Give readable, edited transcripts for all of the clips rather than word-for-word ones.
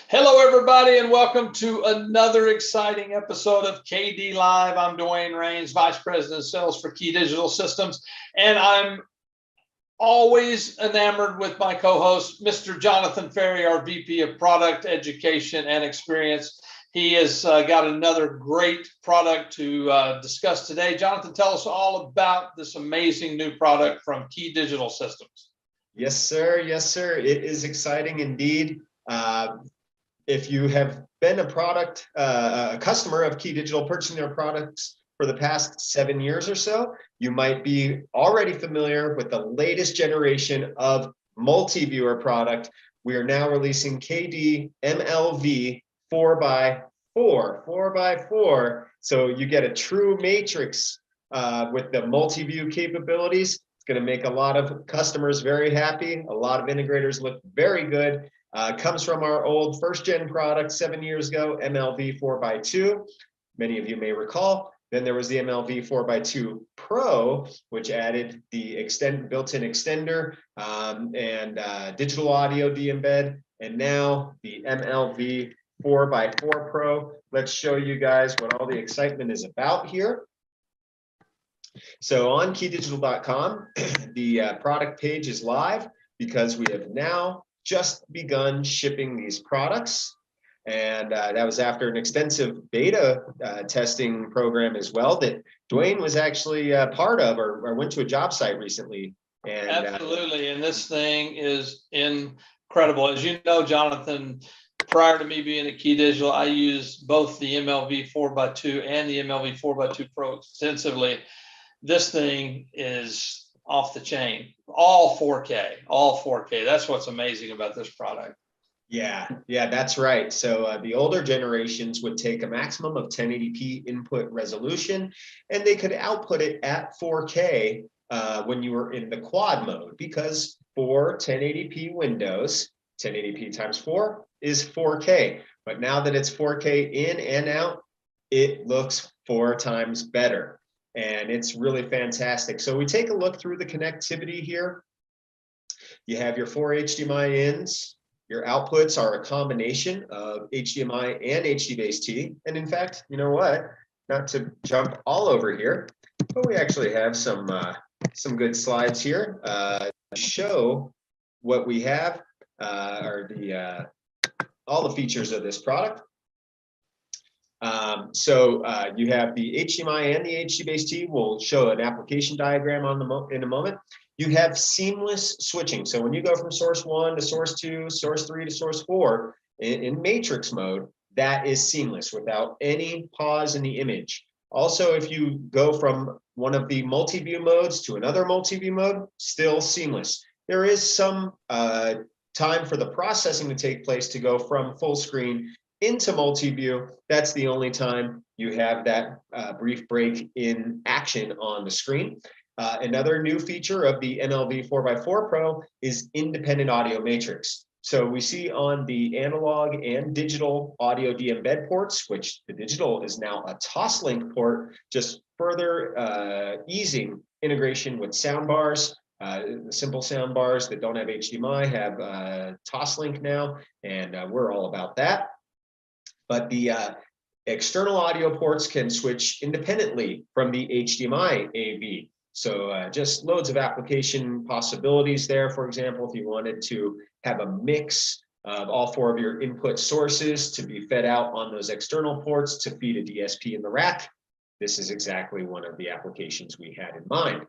Hello, everybody, and welcome to another exciting episode of KD Live. I'm Dwayne Raines, Vice President of Sales for Key Digital Systems, and I'm always enamored with my co-host, Mr. Jonathon Ferry, our VP of Product Education and Experience. He has got another great product to discuss today. Jonathon, tell us all about this amazing new product from Key Digital Systems. Yes, sir. Yes, sir. It is exciting indeed. If you have been a customer of Key Digital, purchasing their products for the past 7 years or so, you might be already familiar with the latest generation of multi-viewer product. We are now releasing KD-MLV4x4. So you get a true matrix with the multi-view capabilities. It's going to make a lot of customers very happy. A lot of integrators look very good. Comes from our old first-gen product 7 years ago, MLV4x2. Many of you may recall. Then there was the MLV4x2 Pro, which added the built-in extender and digital audio de-embed. And now the MLV4x4Pro. Let's show you guys what all the excitement is about here. So on keydigital.com, the product page is live because we have now just begun shipping these products. And that was after an extensive beta testing program as well that Dwayne was actually part of or went to a job site recently. And absolutely. And this thing is incredible. As you know, Jonathon, prior to me being at Key Digital, I used both the MLV4x2 and the MLV4x2 Pro extensively. This thing is off the chain, all 4K. That's what's amazing about this product. Yeah, that's right. So the older generations would take a maximum of 1080p input resolution, and they could output it at 4K when you were in the quad mode, because for 1080p Windows, 1080p times 4 is 4K. But now that it's 4K in and out, it looks 4 times better. And it's really fantastic. So we take a look through the connectivity here. You have your 4 HDMI ins. Your outputs are a combination of HDMI and HD-Base-T. And in fact, you know what? Not to jump all over here, but we actually have some good slides here to show what we have are all the features of this product. So you have the HDMI and the HD-Base-T. We'll show an application diagram in a moment. You have seamless switching. So when you go from source 1 to source 2, source 3 to source 4 in matrix mode, that is seamless without any pause in the image. Also, if you go from one of the multi-view modes to another multi-view mode, still seamless. There is some time for the processing to take place to go from full screen into multi-view. That's the only time you have that brief break in action on the screen. Another new feature of the MLV4x4 Pro is independent audio matrix. So we see on the analog and digital audio de-embed ports, which the digital is now a Toslink port, just further easing integration with sound bars. The simple sound bars that don't have HDMI have Toslink now, and we're all about that. But the external audio ports can switch independently from the HDMI AV. So just loads of application possibilities there. For example, if you wanted to have a mix of all 4 of your input sources to be fed out on those external ports to feed a DSP in the rack, this is exactly one of the applications we had in mind.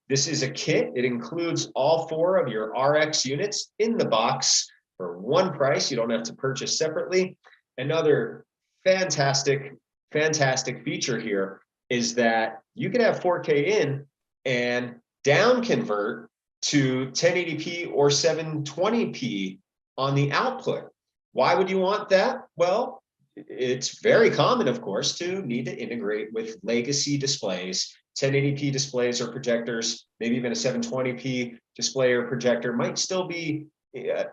This is a kit. It includes all 4 of your RX units in the box for one price. You don't have to purchase separately. Another fantastic feature here is that you can have 4K in and down convert to 1080p or 720p on the output. Why would you want that? Well, it's very common, of course, to need to integrate with legacy displays. 1080p displays or projectors, maybe even a 720p display or projector might still be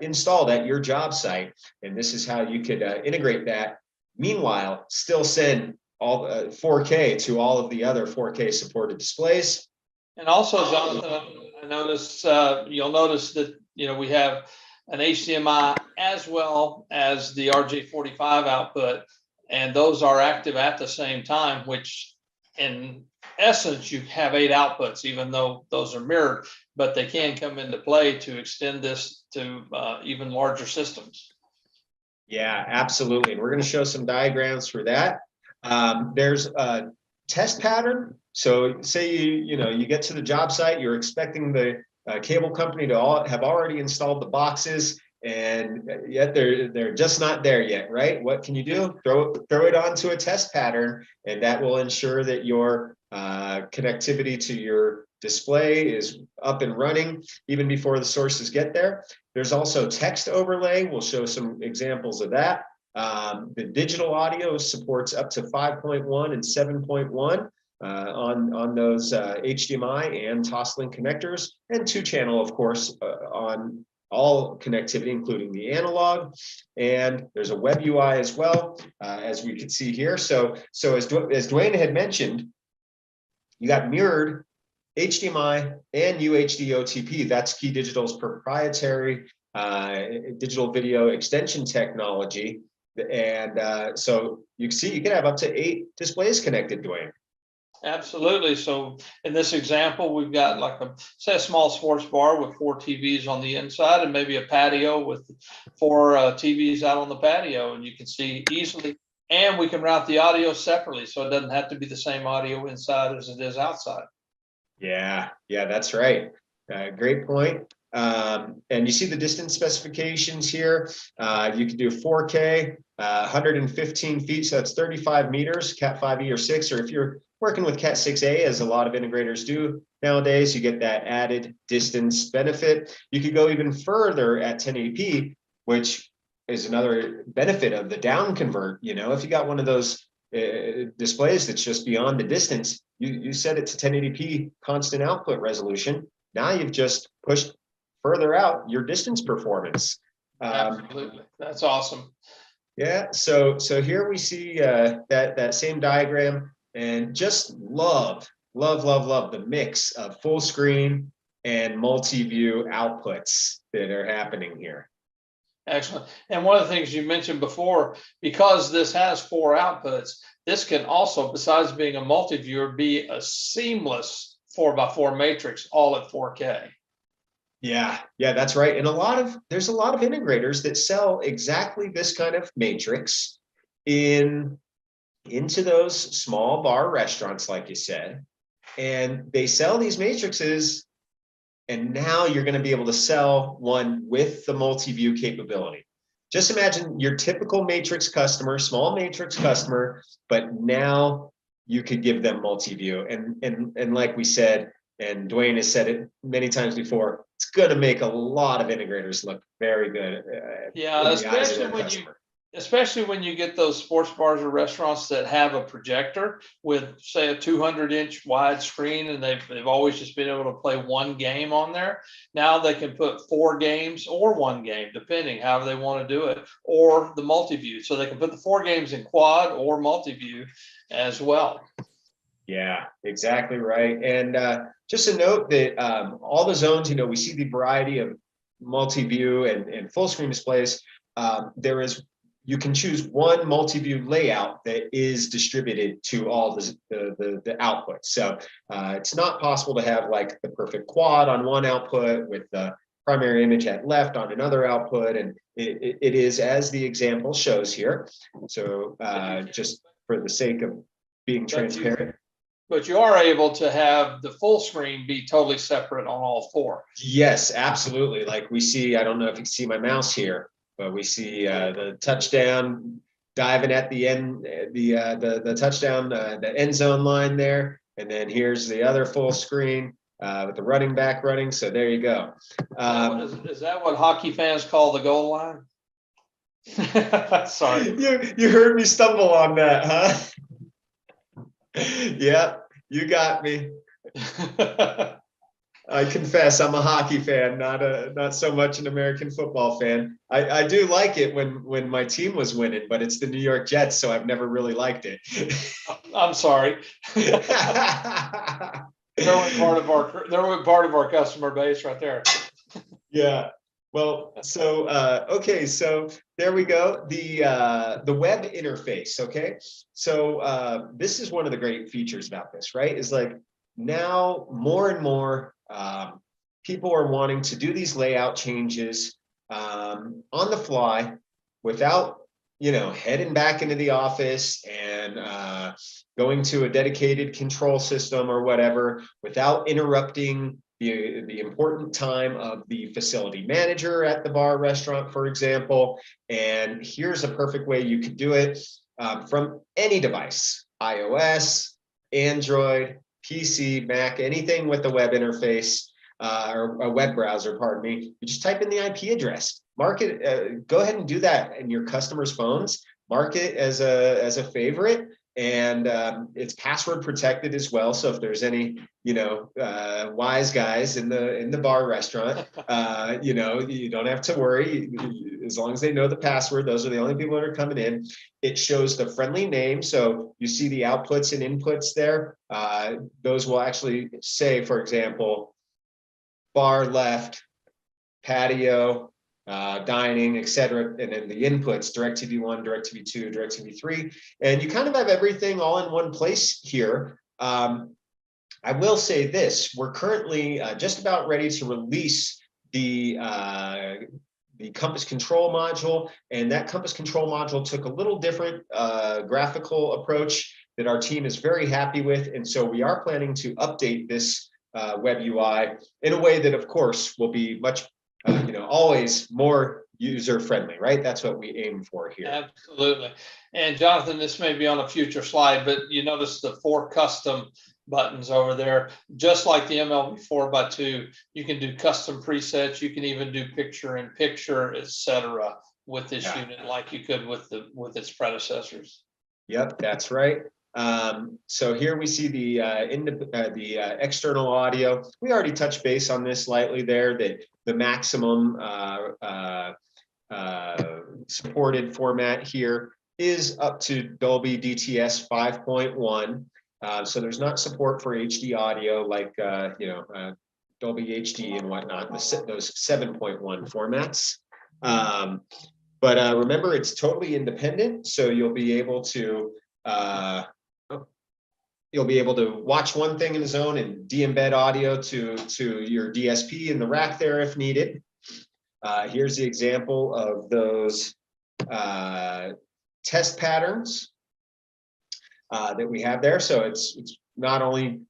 installed at your job site. And this is how you could integrate that. Meanwhile, still send all 4K to all of the other 4K supported displays. And also, Jonathan, I notice you'll notice that we have an HDMI as well as the RJ45 output, and those are active at the same time, which in essence, you have 8 outputs, even though those are mirrored, but they can come into play to extend this to even larger systems. Yeah, absolutely. And we're going to show some diagrams for that. There's a test pattern. So say you get to the job site, you're expecting the cable company to have already installed the boxes, and yet they're just not there yet, right? What can you do? Throw it onto a test pattern, and that will ensure that your connectivity to your display is up and running even before the sources get there. There's also text overlay. We'll show some examples of that. The digital audio supports up to 5.1 and 7.1 on those HDMI and Toslink connectors, and 2-channel, of course, on all connectivity, including the analog. And there's a web UI as well, as we can see here. So as Dwayne had mentioned, you got mirrored HDMI and UHD OTP. That's Key Digital's proprietary digital video extension technology. And so you can see you can have up to 8 displays connected, Dwayne. Absolutely. So in this example, we've got like a small sports bar with 4 TVs on the inside, and maybe a patio with 4 TVs out on the patio, and you can see easily. And we can route the audio separately, so it doesn't have to be the same audio inside as it is outside. Yeah, that's right. Great point. And you see the distance specifications here. You can do 4K, 115 feet, so that's 35 meters, Cat 5e or 6, or if you're working with Cat 6a, as a lot of integrators do nowadays, you get that added distance benefit. You could go even further at 1080p, which is another benefit of the down convert. If you got one of those displays that's just beyond the distance, you set it to 1080p constant output resolution. Now you've just pushed further out your distance performance. Absolutely, that's awesome. Yeah, so here we see that same diagram, and just love the mix of full screen and multi-view outputs that are happening here. Excellent. And one of the things you mentioned before, because this has 4 outputs, this can also, besides being a multi-viewer, be a seamless 4x4 matrix, all at 4K. Yeah, that's right. And there's a lot of integrators that sell exactly this kind of matrix into those small bar restaurants, like you said, and they sell these matrices. And now you're going to be able to sell one with the multi-view capability. Just imagine your typical matrix customer, small matrix customer, but now you could give them multi-view. And like we said, and Dwayne has said it many times before, it's going to make a lot of integrators look very good. Yeah, especially when you get those sports bars or restaurants that have a projector with, say, a 200-inch wide screen, and they've always just been able to play one game on there. Now they can put 4 games or 1 game, depending however they want to do it, or the multi-view. So they can put the 4 games in quad or multi-view as well. Yeah, exactly right. And just a note that all the zones, we see the variety of multi-view and full screen displays. You can choose one multi-view layout that is distributed to all the outputs. So it's not possible to have like the perfect quad on one output with the primary image at left on another output. And it is as the example shows here. So just for the sake of being transparent. But you are able to have the full screen be totally separate on all 4. Yes, absolutely. Like we see, I don't know if you can see my mouse here, but we see the touchdown diving at the end, the touchdown, the end zone line there. And then here's the other full screen with the running back running. So there you go. Is that what hockey fans call the goal line? Sorry. You heard me stumble on that, huh? Yeah, you got me. I confess, I'm a hockey fan, not so much an American football fan. I do like it when my team was winning, but it's the New York Jets, so I've never really liked it. I'm sorry. They're part of our customer base right there. Yeah. Well, so okay, so there we go. The web interface. Okay, so this is one of the great features about this, right? Is like now more and more people are wanting to do these layout changes on the fly without heading back into the office and going to a dedicated control system or whatever without interrupting the important time of the facility manager at the bar restaurant, for example. And here's a perfect way you could do it from any device: iOS, Android, PC, Mac, anything with a web interface or a web browser, pardon me. You just type in the IP address, mark it, go ahead and do that in your customers' phones, mark it as a favorite, and it's password protected as well. So if there's any wise guys in the bar restaurant, you don't have to worry. As long as they know the password, those are the only people that are coming in. It shows the friendly name, so you see the outputs and inputs there. Those will actually say, for example, bar left, patio, dining, etc. And then the inputs: DirecTV 1, DirecTV 2, DirecTV 3. And you kind of have everything all in one place here. I will say this: we're currently just about ready to release the Compass Control module, and that Compass Control module took a little different graphical approach that our team is very happy with. And so we are planning to update this web UI in a way that, of course, will be much always more user friendly, right? That's what we aim for here. Absolutely. And Jonathan, this may be on a future slide, but you notice the 4 custom buttons over there. Just like the MLV4x2, you can do custom presets. You can even do picture in picture, etc. with this unit, like you could with its predecessors. Yep, that's right. So here we see the external audio. We already touched base on this slightly there, that the maximum supported format here is up to Dolby DTS 5.1. So there's not support for HD audio like Dolby HD and whatnot, those 7.1 formats. But remember, it's totally independent, so you'll be able to watch one thing in the zone and de-embed audio to your DSP in the rack there if needed. Here's the example of those test patterns that we have there. So it's not only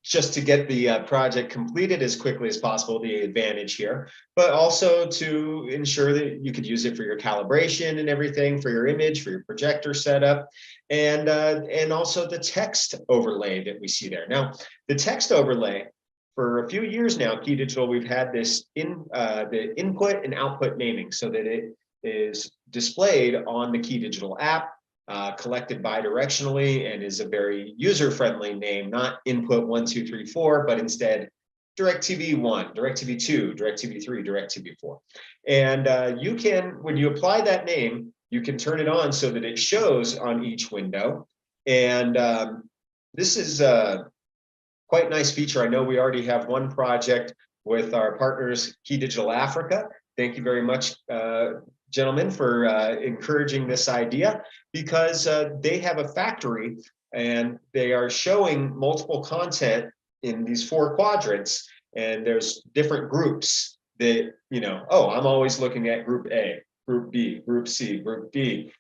just to get the project completed as quickly as possible, the advantage here, but also to ensure that you could use it for your calibration and everything, for your image, for your projector setup, and also the text overlay that we see there. Now, the text overlay, for a few years now, Key Digital, we've had this the input and output naming, so that it is displayed on the Key Digital app, collected bidirectionally, and is a very user-friendly name, not input 1, 2, 3, 4, but instead DirecTV 1, DirecTV 2, DirecTV 3, DirecTV 4. And you can, when you apply that name, you can turn it on so that it shows on each window. And this is a quite nice feature. I know we already have one project with our partners, Key Digital Africa. Thank you very much, gentlemen, for encouraging this idea, because they have a factory and they are showing multiple content in these 4 quadrants, and there's different groups that, oh, I'm always looking at group A, group B, group C, group D.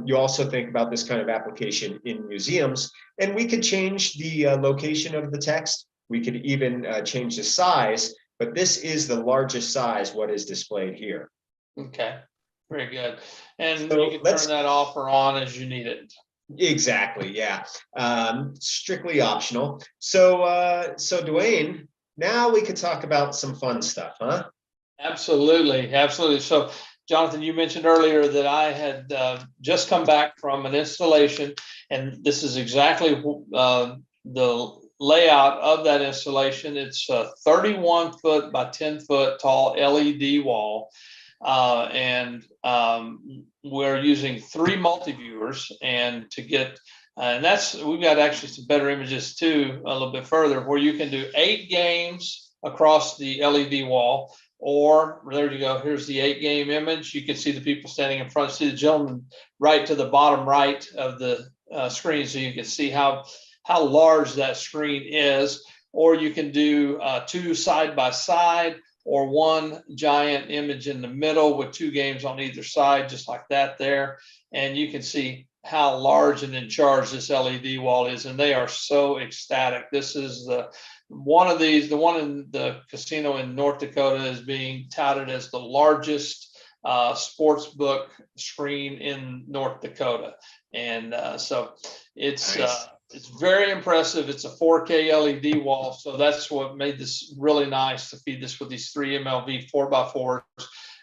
You also think about this kind of application in museums, and we could change the location of the text. We could even change the size, but this is the largest size, what is displayed here. Okay. Very good. And So you can turn that off or on as you need it. Exactly, yeah. Strictly optional. So Dwayne, now we could talk about some fun stuff, huh? Absolutely, absolutely. So Jonathan, you mentioned earlier that I had just come back from an installation, and this is exactly the layout of that installation. It's a 31 foot by 10 foot tall LED wall. And we're using 3 multi-viewers, and to get and we've got actually some better images too, a little bit further, where you can do 8 games across the LED wall, or there you go. Here's the 8-game image. You can see the people standing in front. See the gentleman right to the bottom right of the screen, so you can see how large that screen is. Or you can do 2 side by side, or 1 giant image in the middle with 2 games on either side, just like that there. And you can see how large and in charge this LED wall is, and they are so ecstatic. This is the one in the casino in North Dakota is being touted as the largest sports book screen in North Dakota. And so it's Nice. it's very impressive. It's a 4K LED wall, so that's what made this really nice to feed this with these 3 MLV 4x4s.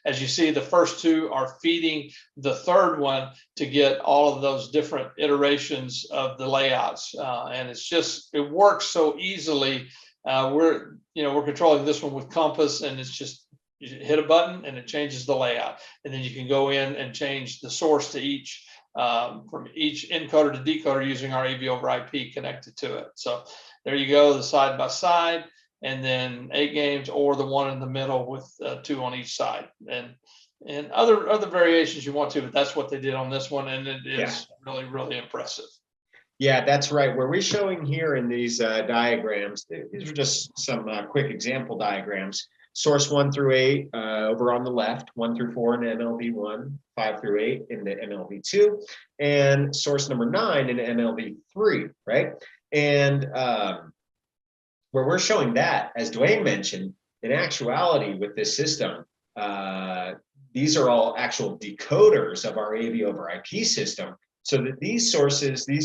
As you see, the first 2 are feeding the third one to get all of those different iterations of the layouts, and it works so easily. We're controlling this one with compass, and it's just you hit a button and it changes the layout, and then you can go in and change the source to each from each encoder to decoder using our AV over IP connected to it. So there you go, the side by side, and then 8 games, or the one in the middle with 2 on each side, and other variations you want to, but that's what they did on this one, and it is really, really impressive. Yeah, that's right. Where we're showing here in these diagrams, these are just some quick example diagrams. Source 1 through 8 over on the left, 1 through 4 in MLV1, 5 through 8 in the MLV2, and source number 9 in MLV3, right? And where we're showing that, as Dwayne mentioned, in actuality with this system, these are all actual decoders of our AV over IP system. So that these sources, the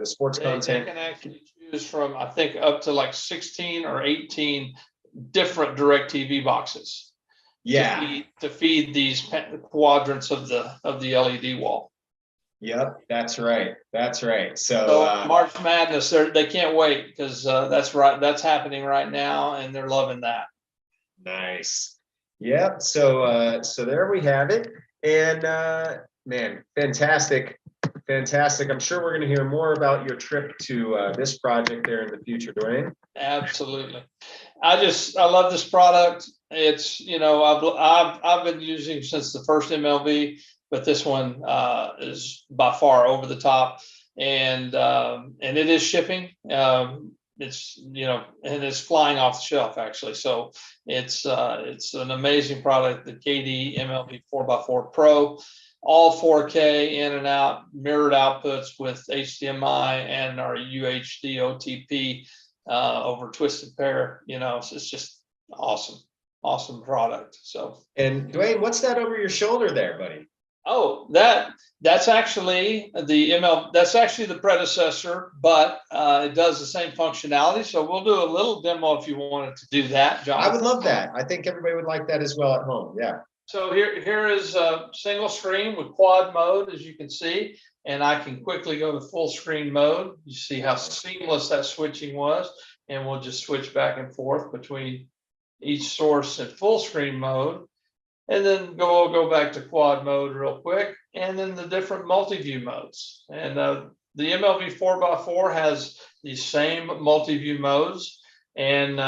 sports content, they can actually choose from, I think, up to like 16 or 18 different DirecTV boxes. Yeah. To feed these quadrants of the LED wall. Yep, that's right. That's right. So March Madness, they can't wait, because that's right. That's happening right now, and they're loving that. Nice. Yep. So there we have it. And man, fantastic. Fantastic. I'm sure we're going to hear more about your trip to this project there in the future, Dwayne. Absolutely. I love this product. It's, I've been using since the first MLV, but this one is by far over the top, and it is shipping. It's, and it's flying off the shelf actually. So it's an amazing product, the KD-MLV4x4Pro, all 4K in and out, mirrored outputs with HDMI and our UHD OTP over twisted pair. It's just awesome product. So, and Dwayne, what's that over your shoulder there, buddy? Oh, that's actually that's actually the predecessor, but it does the same functionality. So we'll do a little demo if you wanted to do that, Jonathan. I would love that. I think everybody would like that as well at home. Yeah. So here is a single screen with quad mode, as you can see, and I can quickly go to full screen mode. You see how seamless that switching was, and we'll just switch back and forth between each source in full screen mode. And then go back to quad mode real quick, and then the different multi-view modes. And the MLV 4x4 has these same multi-view modes, and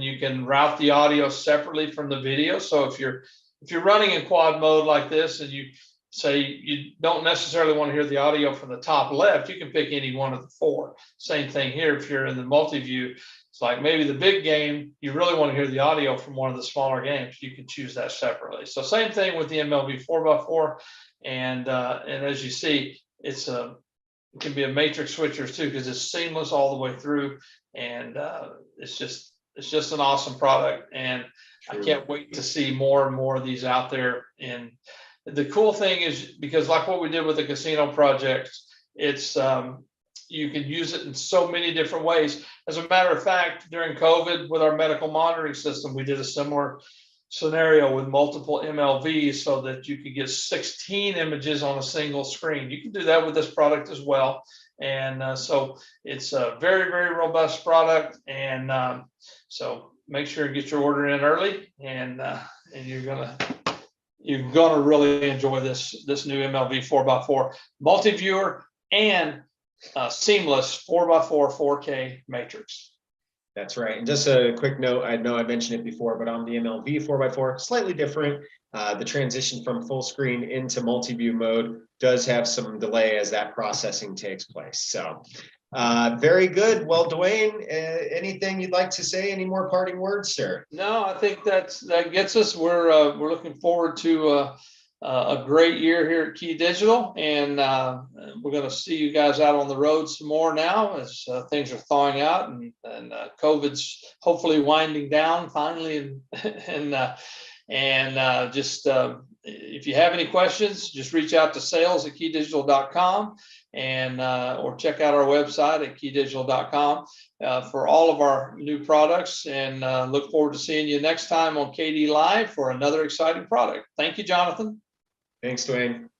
you can route the audio separately from the video. So if you're running in quad mode like this, and you say you don't necessarily want to hear the audio from the top left, you can pick any one of the 4. Same thing here. If you're in the multi-view, it's like maybe the big game, you really want to hear the audio from one of the smaller games, you can choose that separately. So same thing with the MLV 4x4, and as you see, it can be a matrix switchers too, because it's seamless all the way through, and it's just an awesome product, and I can't wait to see more and more of these out there. And the cool thing is, because like what we did with the casino project, it's you can use it in so many different ways. As a matter of fact, during COVID with our medical monitoring system, we did a similar scenario with multiple MLVs so that you could get 16 images on a single screen. You can do that with this product as well. And so it's a very, very robust product. And so make sure and get your order in early, and you're gonna really enjoy this new MLV 4x4 multi-viewer and seamless 4x4 4K matrix. That's right. And just a quick note, I know I mentioned it before, but on the MLV 4x4, slightly different. The transition from full screen into multi-view mode does have some delay as that processing takes place. So very good. Well, Dwayne, anything you'd like to say? Any more parting words, sir? No, I think that gets us. We're looking forward to a great year here at Key Digital, and we're going to see you guys out on the road some more now as things are thawing out, and COVID's hopefully winding down finally, and just if you have any questions, just reach out to sales@keydigital.com, and or check out our website at keydigital.com for all of our new products, and look forward to seeing you next time on KD Live for another exciting product. Thank you, Jonathan. Thanks, Dwayne.